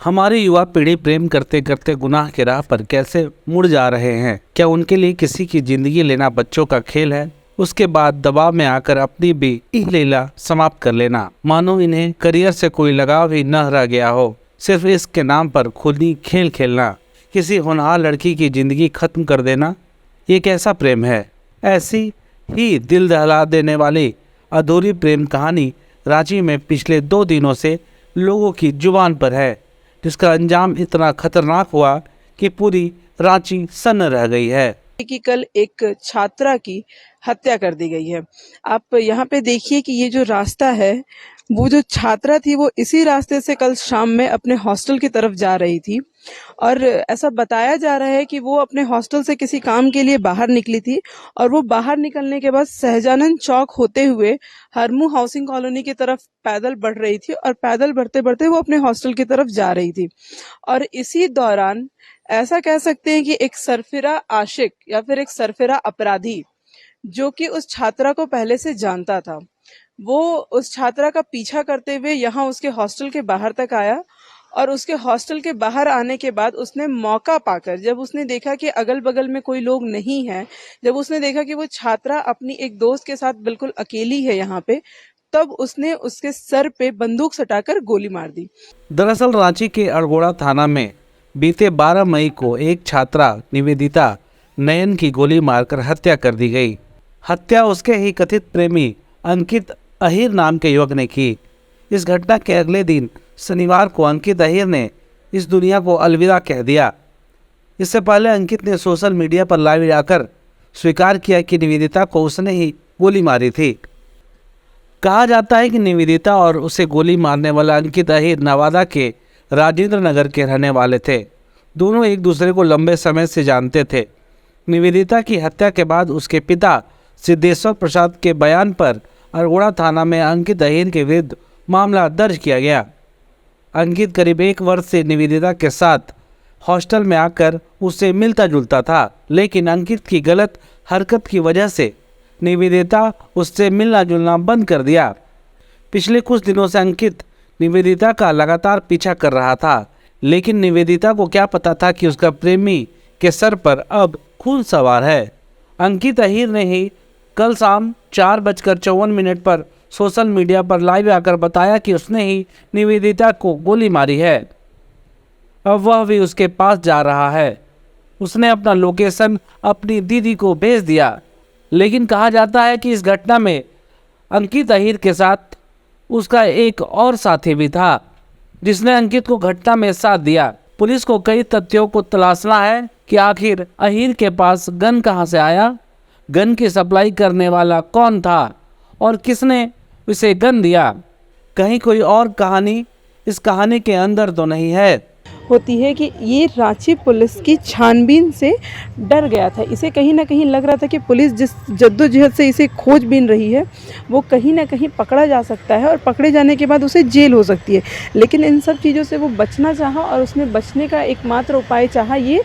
हमारी युवा पीढ़ी प्रेम करते करते गुनाह की राह पर कैसे मुड़ जा रहे हैं। क्या उनके लिए किसी की जिंदगी लेना बच्चों का खेल है? उसके बाद दबाव में आकर अपनी भी लीला समाप्त कर लेना, मानो इन्हें करियर से कोई लगाव ही न रह गया हो। सिर्फ इसके नाम पर खुली खेल खेलना, किसी होनहार लड़की की जिंदगी खत्म कर देना, ये कैसा प्रेम है? ऐसी ही दिल दहला देने वाली अधूरी प्रेम कहानी रांची में पिछले 2 दिनों से लोगों की जुबान पर है, जिसका अंजाम इतना खतरनाक हुआ कि पूरी रांची सन्न रह गई है। कि कल एक छात्रा की हत्या कर दी गई है। आप यहाँ पे देखिए कि ये जो रास्ता है, वो जो छात्रा थी वो इसी रास्ते से कल शाम में अपने हॉस्टल की तरफ जा रही थी और ऐसा बताया जा रहा है कि वो अपने हॉस्टल से किसी काम के लिए बाहर निकली थी और वो बाहर निकलने के बाद सहजानंद चौक होते हुए हरमू हाउसिंग कॉलोनी की तरफ पैदल बढ़ रही थी और पैदल बढ़ते बढ़ते वो अपने हॉस्टल की तरफ जा रही थी। और इसी दौरान ऐसा कह सकते हैं कि एक सरफिरा आशिक या फिर एक सरफिरा अपराधी, जो कि उस छात्रा को पहले से जानता था, वो उस छात्रा का पीछा करते हुए यहाँ उसके हॉस्टल के बाहर तक आया और उसके हॉस्टल के बाहर आने के बाद उसने मौका पाकर, जब उसने देखा कि अगल बगल में कोई लोग नहीं है, जब उसने देखा कि वो छात्रा अपनी एक दोस्त के साथ बिल्कुल अकेली है यहाँ पे, तब उसने उसके सर पे बंदूक सटाकर गोली मार दी। दरअसल रांची के अड़गोड़ा थाना में बीते 12 मई को एक छात्रा निवेदिता नयन की गोली मारकर हत्या कर दी गई। हत्या उसके ही कथित प्रेमी अंकित अहिर नाम के युवक ने की। इस घटना के अगले दिन शनिवार को अंकित अहिर ने इस दुनिया को अलविदा कह दिया। इससे पहले अंकित ने सोशल मीडिया पर लाइव आकर स्वीकार किया कि निवेदिता को उसने ही गोली मारी थी। कहा जाता है कि निवेदिता और उसे गोली मारने वाला अंकित अहिर नवादा के राजेंद्र नगर के रहने वाले थे। दोनों एक दूसरे को लंबे समय से जानते थे। निवेदिता की हत्या के बाद उसके पिता सिद्धेश्वर प्रसाद के बयान पर अड़गोड़ा थाना में अंकित अहिर के विरुद्ध मामला दर्ज किया गया। अंकित करीब 1 वर्ष से निवेदिता के साथ हॉस्टल में आकर उससे मिलता जुलता था, लेकिन अंकित की गलत हरकत की वजह से निवेदिता उससे मिलना जुलना बंद कर दिया। पिछले कुछ दिनों से अंकित निवेदिता का लगातार पीछा कर रहा था, लेकिन निवेदिता को क्या पता था कि उसका प्रेमी के सर पर अब खून सवार है। अंकित अहिर ने ही कल शाम 4:54 पर सोशल मीडिया पर लाइव आकर बताया कि उसने ही निवेदिता को गोली मारी है। अब वह भी उसके पास जा रहा है। उसने अपना लोकेशन अपनी दीदी को भेज दिया, लेकिन कहा जाता है कि इस घटना में अंकित अहिर के साथ उसका एक और साथी भी था, जिसने अंकित को घटना में साथ दिया। पुलिस को कई तथ्यों को तलाशना है कि आखिर अहिर के पास गन कहां से आया, गन की सप्लाई करने वाला कौन था और किसने उसे गन दिया। कहीं कोई और कहानी इस कहानी के अंदर तो नहीं है। होती है कि ये रांची पुलिस की छानबीन से डर गया था। इसे कहीं ना कहीं लग रहा था कि पुलिस जिस जद्दोजहद से इसे खोजबीन रही है वो कहीं ना कहीं पकड़ा जा सकता है और पकड़े जाने के बाद उसे जेल हो सकती है, लेकिन इन सब चीज़ों से वो बचना चाहा और उसने बचने का एकमात्र उपाय चाहा ये